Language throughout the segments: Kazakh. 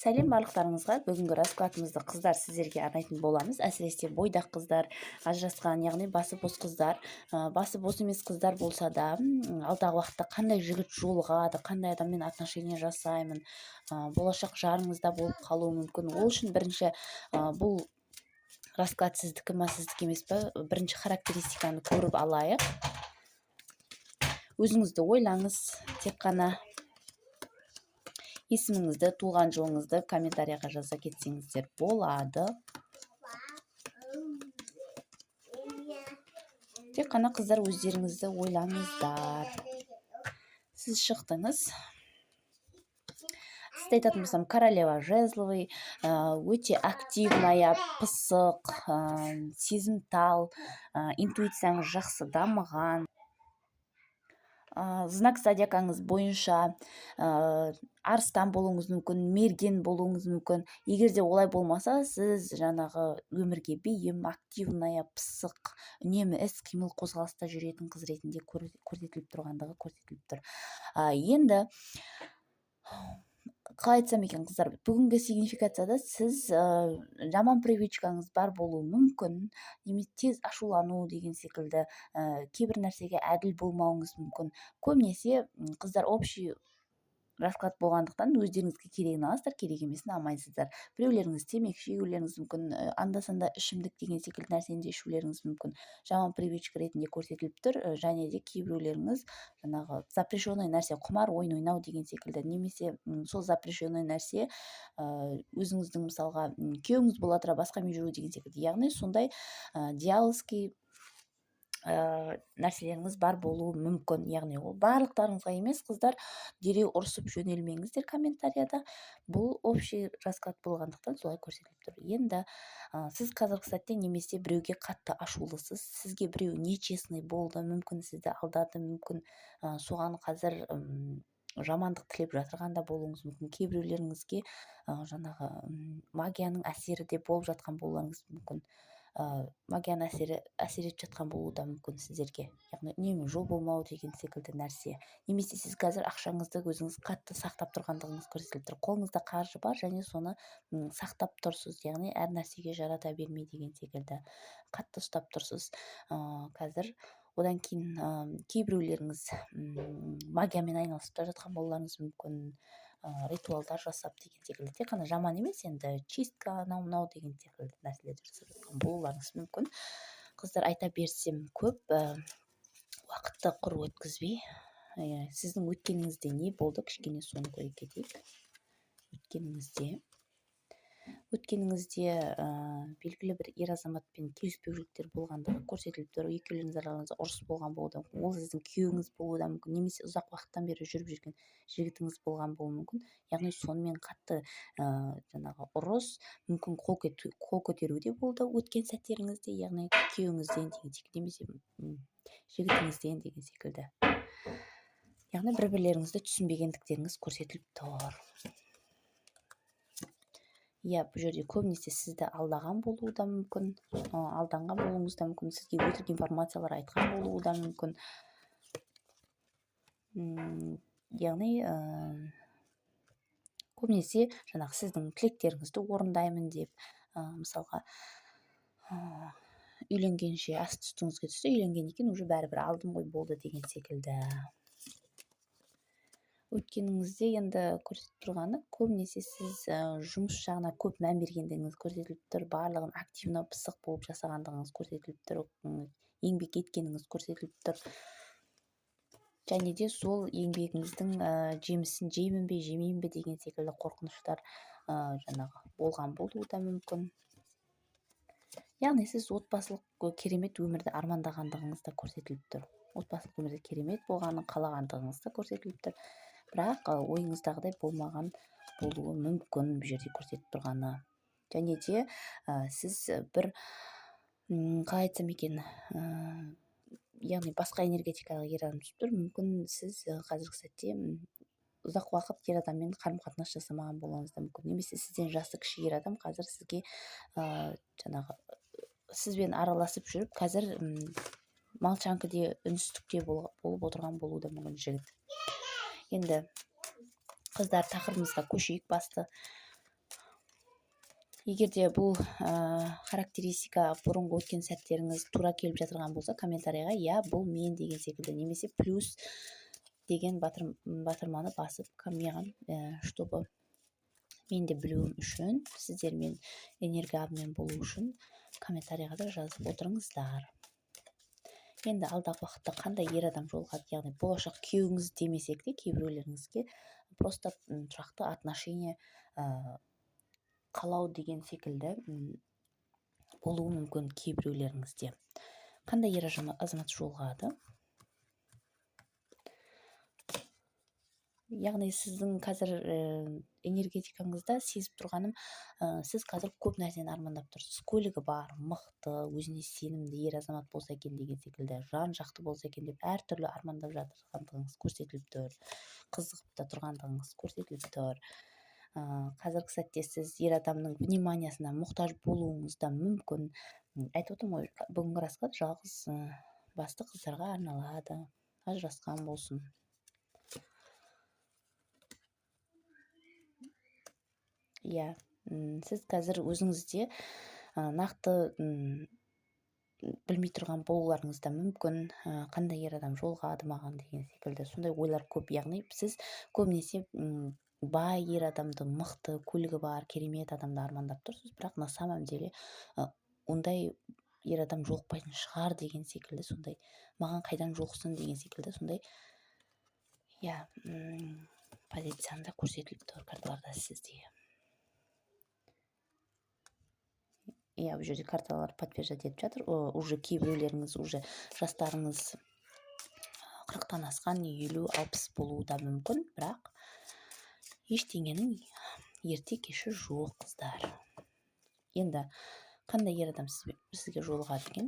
Сәлем барлықтарыңызға. Бүгінгі раскладымызды қыздар сіздерге арнайтын боламыз. Әсіресе бойдақ қыздар, ажырасқан, яғни басы бос қыздар, басы бос емес қыздар болса да, алдағы уақытта қандай жігіт жолығады, қандай адаммен отношения жасаймын, болашақ жарыңызда болып қалуы мүмкін. Ол үшін бірінші бұл расклад сіздікі ма, сіздікі емес пе, бірінші характеристиканы көріп алайық. Өзіңізді ойлаңыз, тек қана есіміңізді, туған жылыңызды комментарияға жаза кетсеңіздер болады. Тек қана қыздар өздеріңізді ойлаңыздар. Сіз шықтыңыз. Сізді айтатын болсам, королева жезловый, өте активная, пысық, сезімтал, интуицияңыз жақсы дамыған. Знак зодиакаңыз бойынша арыстан болуыңыз мүмкін, мерген болуыңыз мүмкін. Егер де олай болмаса, сіз жаңағы өмірге бейім, активная, пысық, үнемі іс-қимыл қозғалыста жүретін қыз ретінде көрсетіліп тұрғандығы көрсетіліп тұр. Енді қалай айтсам екен қыздар, бүгінгі сигнификацияда сіз жаман привычкаңыз бар болуы мүмкін, немесе тез ашулану деген секілді кейбір нәрсеге әділ болмауыңыз мүмкін. Көбінесе қыздар общий расклад болғандықтан өздеріңізге керегін аласыздар, керек емесін алмайсыздар. Біреулеріңіз темекі шегулеріңіз мүмкін, анда-санда ішімдік деген секілді нәрсені ішулеріңіз мүмкін. Жаман привычка ретінде көрсетіліп тұр, және де кейбіреулеріңіз жаңағы запрещенный нәрсе, құмар ойын ойнау деген секілді, немесе сол запрещенный нәрсе өзіңіздің мысалға күйеуіңіз бола тұра басқамен жүру деген секілді. Яғни сондай дьяволский нәрселеріңіз бар болуы мүмкін. Яғни ол барлықтарыңызға емес, қыздар, дереу ұрысып жөнелмеңіздер комментарияда. Бұл общий расклад болғандықтан солай көрсетіліп тұр. Енді сіз қазіргі сәтте немесе біреуге қатты ашулысыз, сізге біреу нечестный болды, мүмкін сізді алдады, мүмкін соған қазір жамандық тілеп жатырғанда болуыңыз мүмкін. Кейбіреулеріңізге жаңағы магияның әсері де болып жатқан болуыңыз мүмкін. Магияның әсер етіп жатқан болуы да мүмкін сіздерге. Яғни үнемі жол болмау деген секілді нәрсе. Немесе сіз қазір ақшаңызды өзіңіз қатты сақтап тұрғандығыңыз көрсетіліп тұр. Қолыңызда қаржы бар және соны сақтап тұрсыз. Яғни әр нәрсеге жарата бермей деген секілді қатты ұстап тұрсыз қазір. Одан кейін кейбіреулеріңіз магиямен айналысып жатқан болуларыңыз мүмкін. Ритуалдар жасап деген секілді. Тек қана жаман емес, енді чистка, анау-мынау деген секілді нәрселерді жасап жатқан болуларыңыз мүмкін. Қыздар, айта берсем көп, уақытты құр өткізбей, сіздің өткеніңізде не болды, кішкене соны көре кетейік. Өткеніңізде белгілі бір ер азаматпен келіспеушіліктер болғандығы көрсетіліп тұр. Екеулеріңіз араларыңызда ұрыс болған болуы да мүмкін. Ол сіздің күйеуіңіз болуы да мүмкін, немесе ұзақ уақыттан бері жүріп жүрген жігітіңіз болған болуы мүмкін. Яғни сонымен қатты жаңағы ұрыс, мүмкін қол көтеру де болды өткен сәттеріңізде, яғни күйеуіңізден деген секілді, немесе жігітіңізден деген секілді. Яғни бір-бірлеріңізді түсінбегендіктеріңіз көрсетіліп тұр. Бұл жерде көбінесе сізді алдаған болуы да мүмкін, алданған болуыңыз да мүмкін, сізге өтірік информациялар айтқан болуы да мүмкін. Яғни көбінесе жаңағы сіздің тілектеріңізді орындаймын деп, мысалға үйленгенше асты үстіңізге түсті, үйленгеннен кейін уже бәрібір алдым ғой болды деген секілді. Өткеніңізде енді көрсетіп тұрғаны көбінесе сіз жұмыс жағына көп мән бергендігіңіз көрсетіліп тұр, барлығын активно пысық болып жасағандығыңыз көрсетіліп тұр, еңбек еткеніңіз көрсетіліп тұр. Және де сол еңбегіңіздің жемісін жеймін бе, жемеймін бе деген секілді қорқыныштар жаңағы болған болуы да мүмкін. Яғни сіз отбасылық керемет өмірді армандағандығыңыз да көрсетіліп тұр. Отбасылық өмірде керемет болғанын қалағандығыңыз да көрсетіліп тұр. Бірақ ойыңыздағыдай болмаған болуы мүмкін бұл жерде көрсетіп тұрғаны. Және де сіз бір қалай айтсам екен, яғни басқа энергетикалық ер адам түсіп тұр. Мүмкін сіз қазіргі сәтте ұзақ уақыт ер адаммен қарым-қатынас жасамаған болуыңыз да мүмкін. Немесе сізден жасы кіші ер адам қазір сізге жаңағы сізбен араласып жүріп, қазір малшанкіде, үнсіздікте болып отырған болуы да мүмкін жігіт. Енді қыздар, тақырыбымызға көшейік. Басты егерде бұл характеристика бұрынғы өткен сәттеріңіз тура келіп жатырған болса, комментарийға иә, бұл мен деген секілді, немесе плюс деген батырманы басып маған, чтобы мен де білуім үшін, сіздермен энергия болу үшін комментарийға да жазып отырыңыздар. Енді алдағы уақытта қандай ер адам жолығады, яғни болашақ күйеуіңіз демесек те, кейбіреулеріңізге просто тұрақты отношение қалау деген секілді болуы мүмкін кейбіреулеріңізде. Қандай ер азамат жолығады? Яғни сіздің қазір энергетикаңызда сезіп тұрғаным, сіз қазір көп нәрсені армандап тұрсыз. Көлігі бар, мықты, өзіне сенімді ер азамат болса екен деген секілді, жан жақты болса екен деп әртүрлі армандап жатырғандығыңыз көрсетіліп тұр. Қызығып та тұрғандығыңыз көрсетіліп тұр. Қазіргі сәтте сіз ер адамның вниманиясына мұқтаж болуыңыз да мүмкін. Айтып отырмын ғой, бүгінгі расклад жалғыз басты қыздарға арналады. Ажырасқан болсын. Иә, сіз қазір өзіңізде нақты білмей тұрған болуларыңыз да мүмкін, қандай ер адам жолығады маған деген секілді сондай ойлар көп. Яғни сіз көбінесе бай ер адамды, мықты, көлігі бар, керемет адамды армандап тұрсыз, бірақ на самом деле ондай ер адам жолықпайтын шығар деген секілді, сондай маған қайдан жолықсын деген секілді сондай позицияны да көрсетіліп тұр карталарда сізде. Бұл жерде карталар подтверждать етіп жатыр. Уже кейбіреулеріңіз, уже жастарыңыз 40-тан асқан, 50-60 болуы да мүмкін, бірақ ештеңенің ерте кеші жоқ, қыздар. Енді қандай ер адам сізге жолығады екен?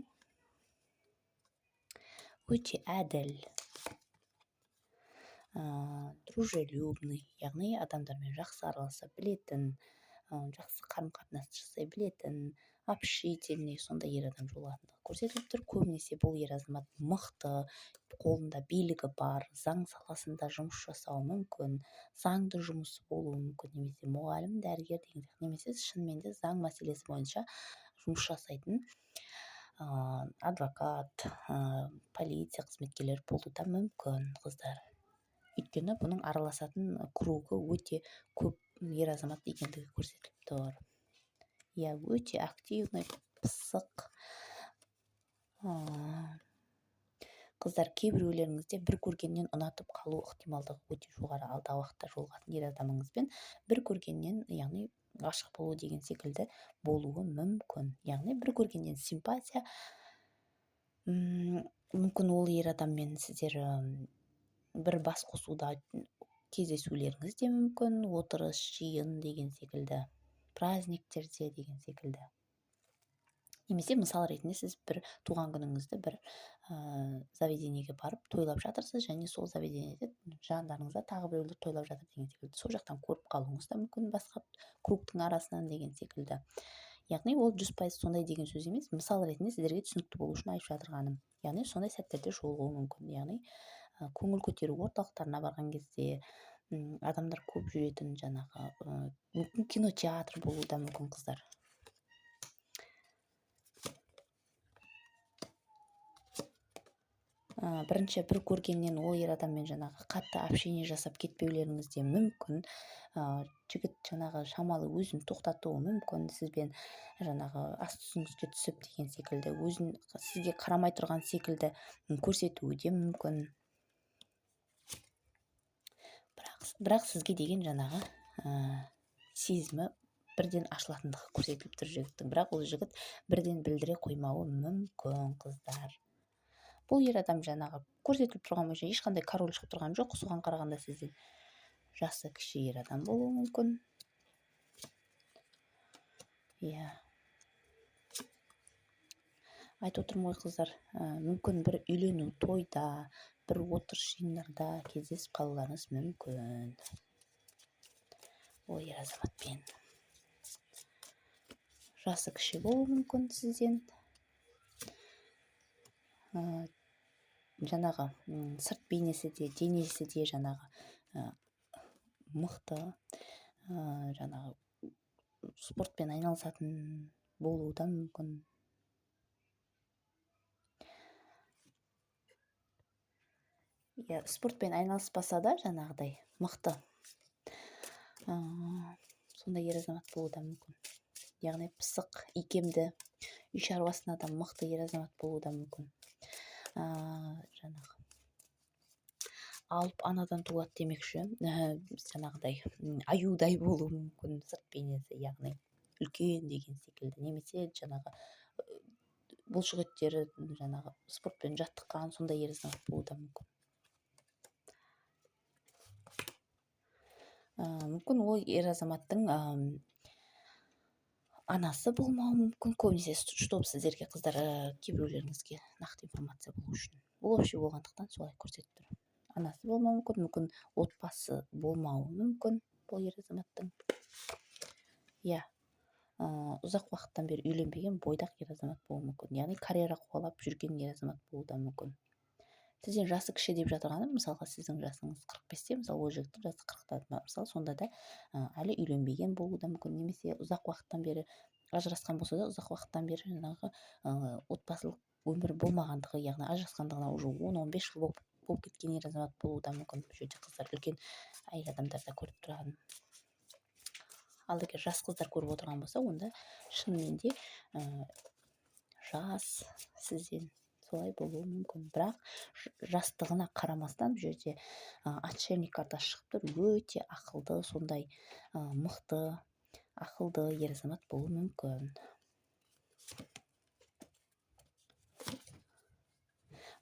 Өте әділ, дружелюбный, яғни адамдармен жақсы араласа білетін, жақсы қарым-қатынас жасай білетін, общительный, сондай ер адам жолығатындығы көрсетіліп тұр. Көбінесе бұл ер азамат мықты, қолында билігі бар, заң саласында жұмыс жасауы мүмкін, заңды жұмысы болуы мүмкін, немесе мұғалім, дәрігер деген, немесе шынымен де заң мәселесі бойынша жұмыс жасайтын адвокат, полиция қызметкерлері болуы да мүмкін, қыздар. Өйткені бұның араласатын кругы өте көп ер азамат екендігі көрсетіліп тұр. Өте активный, пысық. Қыздар, кейбіреулеріңізде бір көргеннен ұнатып қалу ықтималдығы өте жоғары. Алдағы уақытта жолығатын ер адамыңызбен бір көргеннен, яғни ғашық болу деген секілді болуы мүмкін. Яғни бір көргеннен симпатия, мүмкін ол ер адаммен сіздер бір бас қосуда кездесулеріңіз де мүмкін, отырыс, жиын деген секілді, праздниктерде деген секілді. Немесе мысал ретінде сіз бір туған күніңізді бір заведениеге барып тойлап жатырсыз, және сол заведениеде жандарыңызда тағы біреулер тойлап жатыр деген секілді. Сол жақтан көріп қалуыңыз да мүмкін басқа кругтың арасынан деген секілді. Яғни ол 100% сондай деген сөз емес, мысал ретінде сіздерге түсінікті болу үшін айтып жатырғаным. Яғни сондай сәттерде жолығуы мүмкін. Яғни көңіл көтеру орталықтарына барған кезде, адамдар көп жүретін жаңағы мүмкін кинотеатр болуы да мүмкін, қыздар. Бірінші бір көргеннен ол ер адаммен жаңағы қатты общение жасап кетпеулеріңіз де мүмкін. Жігіт жаңағы шамалы өзін тоқтатуы мүмкін, сізбен жаңағы асты-үстіңізге түсіп деген секілді, өзін сізге қарамай тұрған секілді көрсетуі де мүмкін. Бірақ сізге деген жаңағы сезімі бірден ашылатындығы көрсетіліп тұр жігіттің. Бірақ ол жігіт бірден білдіре қоймауы мүмкін, қыздар. Бұл ер адам жаңағы көрсетіліп тұрған бойынша ешқандай король шығып тұрған жоқ. Соған қарағанда сізден жасы кіші ер адам болуы мүмкін. Айтып отырмын ғой, қыздар, мүмкін бір үйлену тойда, бір отырыс жиындарда кездесіп қалуларыңыз мүмкін. Ол ер азаматпен жасы кіші болуы мүмкін сізден. Жаңағы сырт бейнесі де, денесі де жаңағы мықты, жаңағы спортпен айналысатын болуы да мүмкін. Спортпен айналыспаса да жаңағыдай мықты сондай ер азамат болуы да мүмкін. Яғни пысық, икемді, үй шаруасына да мықты ер азамат болуы да мүмкін. Жаңағы алып анадан туады демекші, жаңағыдай аюдай болуы мүмкін сырт бейнесі, яғни үлкен деген секілді, немесе жаңағы бұлшық еттері жаңағы спортпен жаттыққан сондай ер азамат болуы да мүмкін. Мүмкін ол ер азаматтың анасы болмауы мүмкін. Көбінесе чтобы сіздерге қыздар кейбіреулеріңізге нақты информация болу үшін. Бұл общий болғандықтан солай көрсетіп тұр. Анасы болмауы мүмкін, отбасы болмауы мүмкін бұл ер азаматтың. Ұзақ уақыттан бері үйленбеген бойдақ ер азамат болуы мүмкін. Яғни карьера қуалап жүрген ер азамат болуы да мүмкін. Сізден жасы кіші деп жатырғаным, мысалға сіздің жасыңыз 45-те, мысалы ол жігіттің жасы 40-та, мысалы сонда да әлі үйленбеген болуы да мүмкін, немесе ұзақ уақыттан бері ажырасқан болса да, ұзақ уақыттан бері жаңағы отбасылық өмір болмағандығы, яғни ажырасқандығына уже 10-15 жыл болып кеткен ер азамат болуы да мүмкін. Бұл жерде қыздар үлкен әйел адамдарда көріп тұрған. Ал егер жас қыздар көріп отырған болса, онда шынымен де жас сізден солай болуы мүмкін. Бірақ жастығына қарамастан бұл жерде отшельник картасы шығып тұр, өте ақылды, сондай мықты, ақылды ер азамат болуы мүмкін.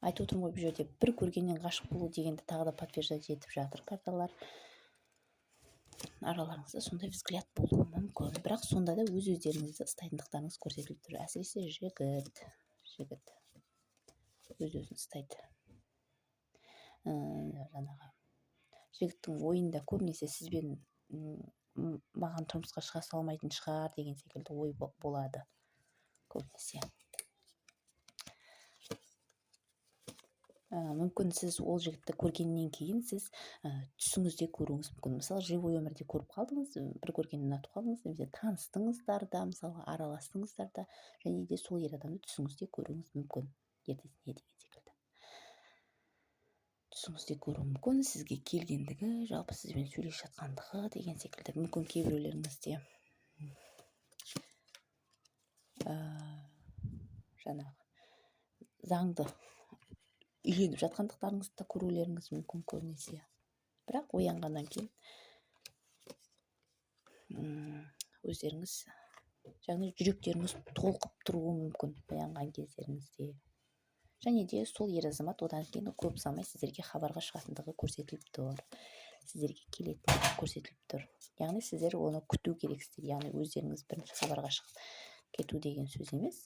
Айтып отырмын ғой, бұл жерде бір көргеннен ғашық болу дегенді тағы да подтверждать етіп жатыр карталар. Араларыңызда сондай взгляд болуы мүмкін. Бірақ сонда да өз-өздеріңізді ұстайтындықтарыңыз көрсетіліп тұр. Әсіресе жігіт өз-өзін ұстайды. Жаңағы жігіттің ойында көбінесе сізбен маған тұрмысқа шыға салмайтын шығар деген секілді ой болады көбінесе. Мүмкін сіз ол жігітті көргеннен кейін сіз түсіңізде көруіңіз мүмкін. Мысалы, живой өмірде көріп қалдыңыз, бір көргеннен ұнатып қалдыңыз, немесе таныстыңыздар да, мысалы, араластыңыздар да, және де сол ер адамды түсіңізде көруіңіз мүмкін. Ертесіне деген секілді. Түсіңізде көруі мүмкін, сізге келгендігі, жалпы сізбен сөйлесіп жатқандығы деген секілді. Мүмкін кейбіреулеріңізде жаңағы заңды үйленіп жатқандықтарыңызды да көрулеріңіз мүмкін көбінесе. Бірақ оянғаннан кейін өздеріңіз, яғни жүректеріңіз толқып тұруы мүмкін оянған кездеріңізде. Және де сол ер азамат одан кейін көп ұзамай сіздерге хабарға шығатындығы көрсетіліп тұр. Сіздерге келетіндігі көрсетіліп тұр. Яғни сіздер оны күту керексіздер. Яғни өздеріңіз бірінші хабарға шығып кету деген сөз емес.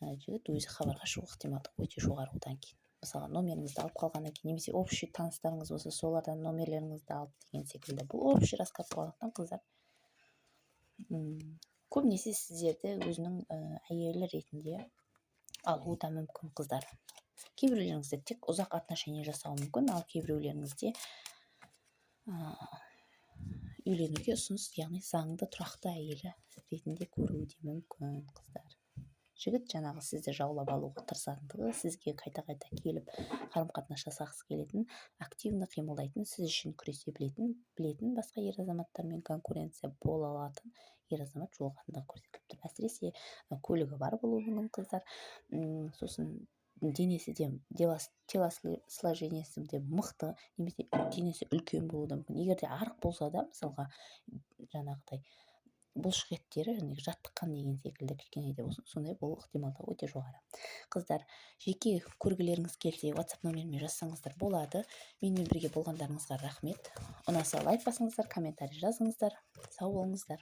Жігіт өзі хабарға шығу ықтималдығы өте жоғары одан кейін. Мысалы, номеріңізді алып қалғаннан кейін, немесе общий таныстарыңыз болса, солардан номерлеріңізді алып деген секілді. Бұл общий рассказ болғандықтан қыздар көбінесе сіздерді өзінің әйелі ретінде алуы да мүмкін қыздар. Кейбіреулеріңізде тек ұзақ отношения жасауы мүмкін, ал кейбіреулеріңізде үйленуге ұсыныс, яғни заңды тұрақты әйелі ретінде көруі де мүмкін қыздар. Жігіт жаңағы сізді жаулап алуға тырысатындығы, сізге қайта-қайта келіп қарым-қатынас жасағысы келетін, активно қимылдайтын, сіз үшін күресе білетін басқа ер азаматтармен конкуренция бола алатын ер азамат жолығатындығы көрсетіліп тұр. Әсіресе көлігі бар болуы мүмкін қыздар. Сосын денесі де, телосложениесі де мықты, немесе денесі үлкен болуы да мүмкін. Егер де арық болса да, мысалға жаңағыдай бұлшық еттері жаттыққан деген секілді кішкене де болсын, сондай болу ықтималдығы өте жоғары. Қыздар, жеке көргілеріңіз келсе, WhatsApp номеріме жазсаңыздар болады. Менімен бірге болғандарыңызға рахмет. Ұнаса лайк басыңыздар, комментарий жазыңыздар. Сау болыңыздар.